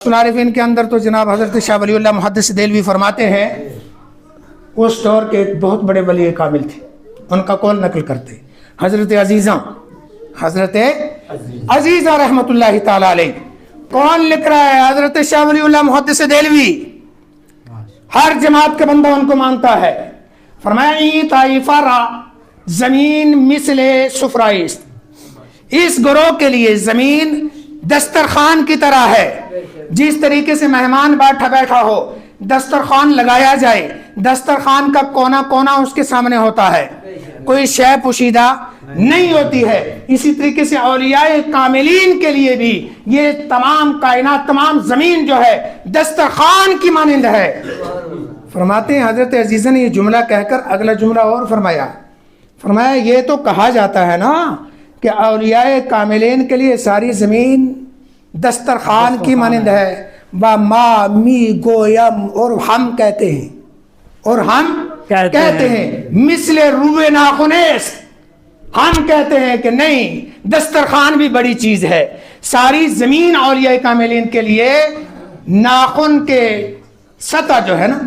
عارفین کے اندر تو جناب حضرت شاہ ولی اللہ محدث دہلوی فرماتے ہیں اس دور کے ایک بہت بڑے ولی کامل تھے، ان کا قول نقل کرتے حضرت عزیزہ رحمت اللہ تعالی علیہ۔ کون لکھ رہا ہے؟ حضرت شاہ ولی اللہ محدث دہلوی۔ ہر جماعت کا بندہ ان کو مانتا ہے۔ فرمایا ای طائفہ را زمین مثل سفرائست، اس گروہ کے لیے زمین دسترخوان کی طرح ہے۔ جس طریقے سے مہمان بیٹھا ہو، دسترخوان لگایا جائے، دسترخوان کا کونا کونا اس کے سامنے ہوتا ہے، کوئی شے پوشیدہ نہیں ہوتی ہے۔ اسی طریقے سے اولیاء کاملین کے لیے بھی یہ تمام کائنات، تمام زمین جو ہے دسترخوان کی مانند ہے۔ فرماتے ہیں حضرت عزیزہ نے یہ جملہ کہہ کر اگلا جملہ اور فرمایا یہ تو کہا جاتا ہے نا کہ اولیاء کاملین کے لیے ساری زمین دسترخوان کی مانند ہے۔ با ما می گویم، اور ہم کہتے ہیں مثل روئے ناخنیس، ہم کہتے ہیں کہ نہیں، دسترخوان بھی بڑی چیز ہے۔ ساری زمین اولیاء کاملین کے لیے ناخن کے سطح جو ہے نا،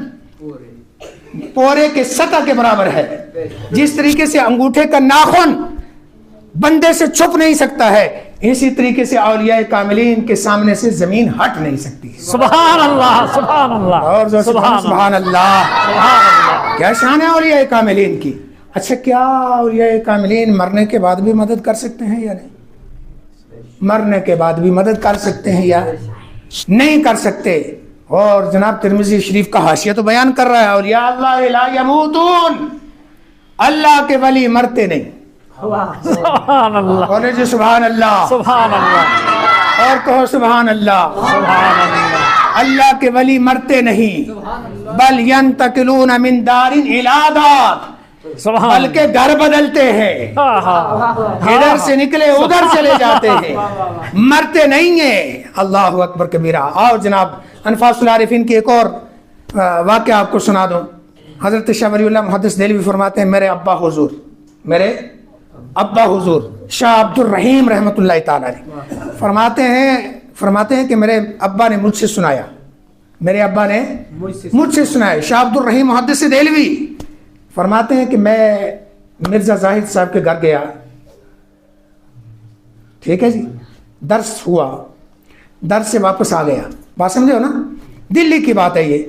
پورے کے سطح کے برابر ہے۔ جس طریقے سے انگوٹھے کا ناخن بندے سے چھپ نہیں سکتا ہے، اسی طریقے سے اولیاء کاملین کے سامنے سے زمین ہٹ نہیں سکتی۔ سبحان اللہ، سبحان اللہ، اور سبحان اللہ، کیا شان ہے اولیاء کاملین کی۔ اچھا، کیا اولیاء کاملین مرنے کے بعد بھی مدد کر سکتے ہیں یا نہیں؟ مرنے کے بعد بھی مدد کر سکتے ہیں یا نہیں کر سکتے؟ اور جناب ترمذی شریف کا حاشیہ تو بیان کر رہا ہے اولیاء اللہ لا یموتون، اللہ کے ولی مرتے نہیں۔ سبحان اللہ، بولے جی سبحان اللہ، سبحان اللہ، اور کہو سبحان اللہ۔ سبحان اللہ، اللہ کے ولی مرتے نہیں، بل ینتقلون من دار الی دار، سبحان بلکہ گھر بدلتے ہیں، ادھر سے نکلے ادھر چلے جاتے ہیں، مرتے نہیں ہیں۔ اللہ اکبر کبیرہ۔ آؤ جناب انفاس العارفین کی ایک اور واقعہ آپ کو سنا دوں۔ حضرت شاہ ولی اللہ محدث دہلوی فرماتے ہیں میرے ابا حضور شاہ عبد الرحیم رحمت اللہ تعالی علیہ فرماتے ہیں کہ میرے ابا نے مجھ سے سنایا، شاہ عبد الرحیم محدث دہلوی فرماتے ہیں کہ میں مرزا زاہد صاحب کے گھر گیا، ٹھیک ہے جی، درس ہوا، درس سے واپس آ گیا، بات سمجھے ہو نا، دلی کی بات ہے یہ۔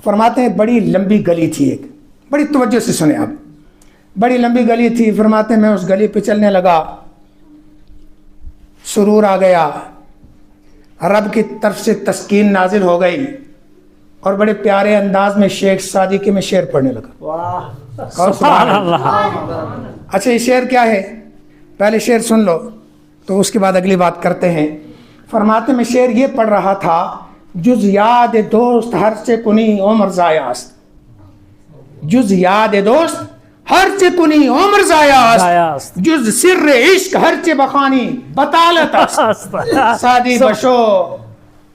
فرماتے ہیں بڑی لمبی گلی تھی، ایک بڑی توجہ سے سنیں آپ، بڑی لمبی گلی تھی۔ فرماتے ہیں میں اس گلی پہ چلنے لگا، سرور آ گیا، رب کی طرف سے تسکین نازل ہو گئی، اور بڑے پیارے انداز میں شیخ سعدی کے میں شعر پڑھنے لگا۔ سبحان اللہ۔ اچھا، یہ شعر کیا ہے؟ پہلے شعر سن لو تو اس کے بعد اگلی بات کرتے ہیں۔ فرماتے میں شعر یہ پڑھ رہا تھا، جز یاد دوست ہر چه کنی عمر ضایع است، جز یاد دوست ہر چه کنی عمر ضایع است، جز سر عشق ہر چه بخوانی بطالت است، سادی بشو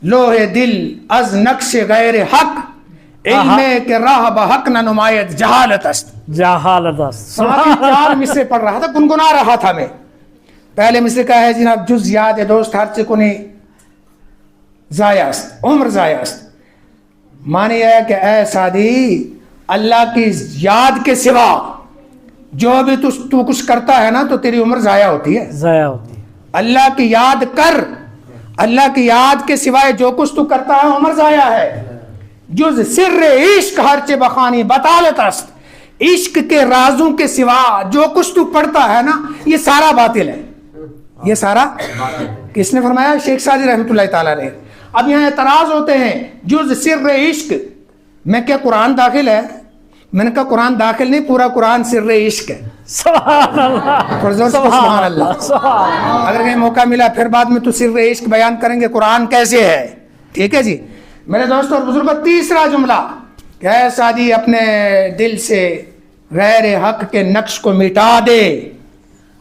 لوح دل از نقش غیر حق، علم کے راہ بحق نہ نمایت جہالت است۔ چار مصرے پڑھ رہا تھا، گنگنا رہا تھا میں۔ پہلے مصرے کا ہے جناب، جز یاد دوست ہر چه کنی ضایع است، عمر ضایع است۔ معنی یہ ہے کہ اے سعدی، اللہ کی یاد کے سوا جو بھی تو کچھ کرتا ہے نا تو تیری عمر ضائع ہوتی ہے۔ اللہ کی یاد کر، اللہ کی یاد کے سوائے جو کچھ تو کرتا ہے عمر ضائع ہے۔ جز سر عشق ہر چه بخوانی بطالت است، عشق کے رازوں کے سوا جو کچھ تو پڑھتا ہے نا یہ سارا باطل ہے، یہ سارا۔ کس نے فرمایا؟ شیخ سعدی رحمت اللہ تعالی علیہ۔ اب یہاں اعتراض ہوتے ہیں، جز سر عشق میں کیا قرآن داخل ہے؟ میں نے کہا قرآن داخل نہیں، پورا قرآن سر عشق ہے۔ سبحان اللہ، سبحان اللہ۔ اگر کہیں موقع ملا پھر بعد میں تو سر عشق بیان کریں گے قرآن کیسے ہے، ٹھیک ہے جی میرے دوستوں اور بزرگوں۔ تیسرا جملہ کہ اے سعدی اپنے دل سے غیر حق کے نقش کو مٹا دے،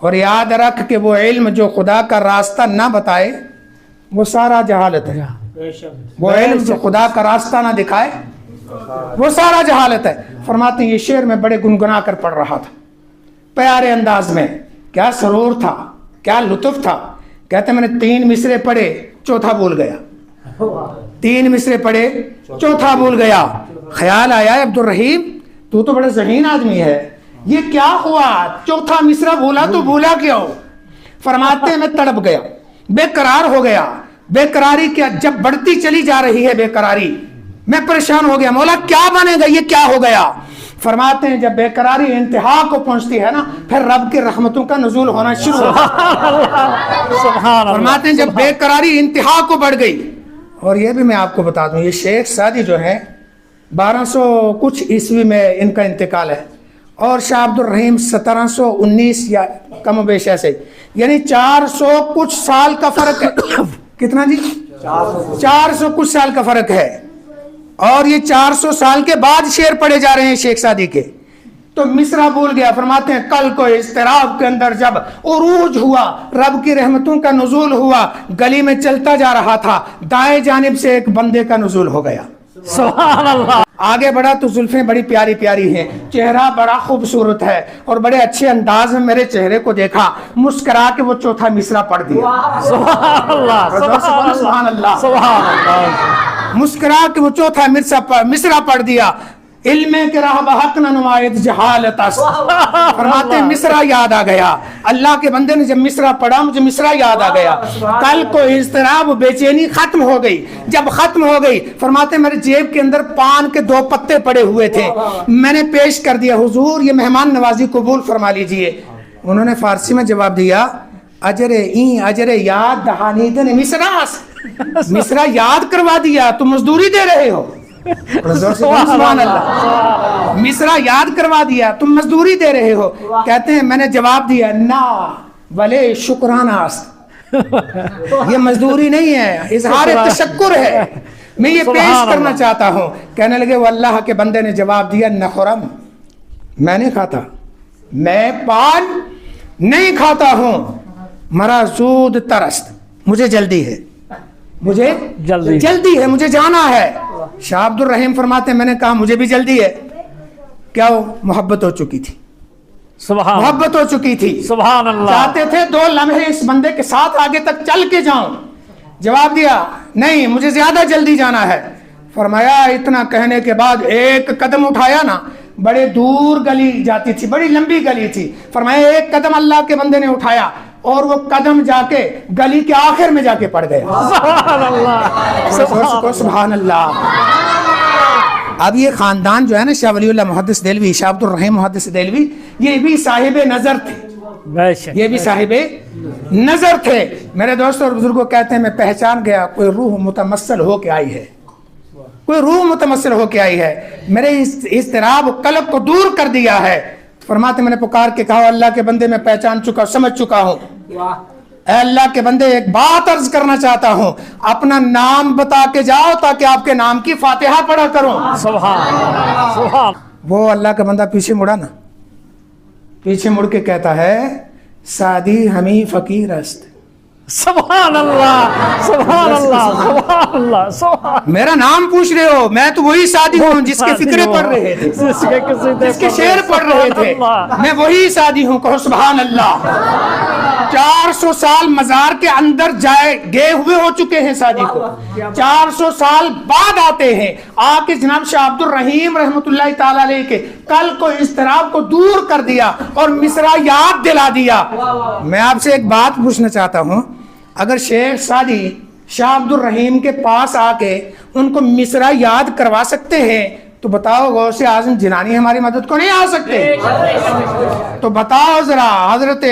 اور یاد رکھ کہ وہ علم جو خدا کا راستہ نہ بتائے وہ سارا جہالت ہے، وہ علم جو خدا کا راستہ نہ دکھائے وہ سارا جہالت ہے۔ فرماتے ہیں یہ شعر میں بڑے گنگنا کر پڑھ رہا تھا، پیارے انداز میں، کیا سرور تھا، کیا لطف تھا۔ کہتے ہیں میں نے 3 مصرے پڑھے، چوتھا بھول گیا۔ 3 مصرے پڑھے, چوتھا بھول گیا. خیال آیا عبد الرحیم تو بڑا ذہین آدمی ہے, یہ کیا ہوا, چوتھا مصرع بھولا تو بھولا کیوں؟ فرماتے ہیں میں تڑپ گیا, بے قرار ہو گیا. بے قراری کیا, جب بڑھتی چلی جا رہی ہے بے قراری, میں پریشان ہو گیا, مولا کیا بنے گا, یہ کیا ہو گیا؟ فرماتے ہیں جب بے قراری انتہا کو پہنچتی ہے نا, پھر رب کی رحمتوں کا نزول ہونا شروع ہوتا ہے. فرماتے ہیں جب بے قراری انتہا کو بڑھ گئی. اور یہ بھی میں آپ کو بتا دوں, یہ شیخ سعدی جو ہے 1200 کچھ عیسوی میں ان کا انتقال ہے, اور شاہ عبد الرحیم 1719 یا کم و بیش ایسے, یعنی 400 کچھ سال کا فرق ہے. کتنا جی؟ 400 کچھ سال کا فرق ہے. اور یہ 400 سال کے بعد شعر پڑھے جا رہے ہیں شیخ سعدی کے. تو مصرع بھول گیا. فرماتے ہیں کل کو اضطراب کے اندر جب عروج ہوا, رب کی رحمتوں کا نزول ہوا, گلی میں چلتا جا رہا تھا, دائیں جانب سے ایک بندے کا نزول ہو گیا. سبحان اللہ. آگے بڑھا تو زلفیں بڑی پیاری پیاری ہیں, چہرہ بڑا خوبصورت ہے, اور بڑے اچھے انداز میں میرے چہرے کو دیکھا, مسکرا کے وہ چوتھا مصرع پڑھ دیا. سبحان اللہ. سبحان اللہ. سبحان اللہ. مسکرا کے وہ چوتھا مصرع پڑھ دیا. علم کے راہ بحق نہ نمائد جہالت است. فرماتے ہیں مصرع یاد آ گیا. اللہ کے بندے نے جب مصرع پڑھا مجھے مصرع یاد آ گیا. کل کو اضطراب بے چینی ختم ہو گئی. جب ختم ہو گئی فرماتے ہیں میرے جیب کے اندر پان کے 2 پتے پڑے ہوئے تھے, میں نے پیش کر دیا, حضور یہ مہمان نوازی قبول فرما لیجئے. انہوں نے فارسی میں جواب دیا, اجر این اجر یاد دہانیدن مصرع, مصرع یاد کروا دیا, تم مزدوری دے رہے ہو. سبحان اللہ. مصرع یاد کروا دیا, تم مزدوری دے رہے ہو. کہتے ہیں میں نے جواب دیا نا ولے شکرانہ است, یہ مزدوری نہیں ہے, اظہار تشکر ہے, میں یہ پیش کرنا چاہتا ہوں. کہنے لگے وہ اللہ کے بندے نے جواب دیا نخرم, میں نہیں کھاتا, میں پان نہیں کھاتا ہوں, مرا زود ترست, مجھے جلدی ہے, مجھے جلدی ہے, مجھے جانا ہے. شاہ عبد الرحیم فرماتے ہیں میں نے کہا مجھے بھی جلدی ہے. کیا ہو؟ محبت ہو چکی تھی, محبت ہو چکی تھی. سبحان اللہ. چاہتے تھے 2 لمحے اس بندے کے ساتھ آگے تک چل کے جاؤں. جواب دیا نہیں, مجھے زیادہ جلدی جانا ہے. فرمایا اتنا کہنے کے بعد ایک قدم اٹھایا نا, بڑے دور گلی جاتی تھی, بڑی لمبی گلی تھی. فرمایا ایک قدم اللہ کے بندے نے اٹھایا, اور وہ قدم جا کے گلی کے آخر میں جا کے پڑ گیا. سبحان اللہ. سبحان اللہ. اب یہ خاندان جو ہے نا, شاہ ولی اللہ محدث دہلوی, شاہ عبد الرحیم محدث دہلوی, یہ بھی صاحب نظر تھے, یہ بھی صاحب نظر تھے. میرے دوست اور بزرگوں کہتے ہیں میں پہچان گیا کوئی روح متمثل ہو کے آئی ہے, کوئی روح متمثل ہو کے آئی ہے, میرے اضطراب قلب کو دور کر دیا ہے. فرماتے میں نے پکار کے کہا اللہ کے بندے میں پہچان چکا, سمجھ چکا ہوں. اے اللہ کے بندے ایک بات عرض کرنا چاہتا ہوں, اپنا نام بتا کے جاؤ تاکہ آپ کے نام کی فاتحہ پڑھا کروں. سبحان. وہ اللہ کا بندہ پیچھے مڑا نا, پیچھے مڑ کے کہتا ہے سعدی ہمیں فقیر است. سبحان اللہ. سبحان اللہ. سبحان اللہ. سبحان. میرا نام پوچھ رہے ہو, میں تو وہی سعدی ہوں جس کے فکرے پڑھ رہے تھے, جس کے شعر پڑھ رہے تھے, میں وہی سعدی ہوں. کہو سبحان اللہ. 400 سال مزار کے اندر گئے ہوئے ہو چکے ہیں سعدی کو, 400 سال بعد آتے ہیں. آ کے جناب شاہ عبد الرحیم رحمت اللہ تعالی علیہ کے کل کو اضطراب کو دور کر دیا اور مصرع یاد دلا دیا. میں آپ سے ایک بات پوچھنا چاہتا ہوں, اگر شیخ سعدی شاہ عبد الرحیم کے پاس آ کے ان کو مصرع یاد کروا سکتے ہیں تو بتاؤ غوث اعظم جنانی ہماری مدد کو نہیں آ سکتے؟ تو بتاؤ ذرا حضرت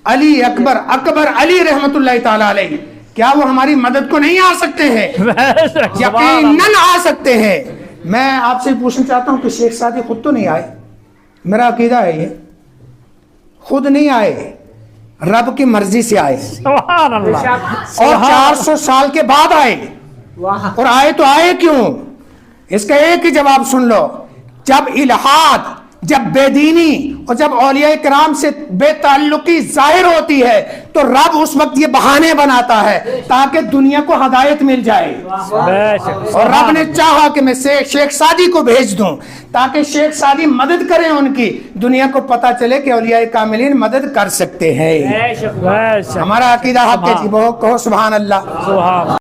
علی اکبر علی رحمت اللہ تعالی علیہ, کیا وہ ہماری مدد کو نہیں آ سکتے ہیں؟ یقیناً آ سکتے ہیں. میں آپ سے پوچھنا چاہتا ہوں کہ شیخ سعدی خود تو نہیں آئے, میرا عقیدہ ہے یہ خود نہیں آئے, رب کی مرضی سے آئے. سبحان اللہ. اور 400 سال کے بعد آئے. اور آئے تو آئے کیوں؟ اس کا ایک ہی جواب سن لو. جب الہاد, جب بے دینی اور جب اولیاء کرام سے بے تعلقی ظاہر ہوتی ہے تو رب اس وقت یہ بہانے بناتا ہے تاکہ دنیا کو ہدایت مل جائے. اور رب نے چاہا کہ میں شیخ سعدی کو بھیج دوں تاکہ شیخ سعدی مدد کریں ان کی, دنیا کو پتا چلے کہ اولیاء کاملین مدد کر سکتے ہیں. ہمارا عقیدہ حق ہے. کہو سبحان اللہ.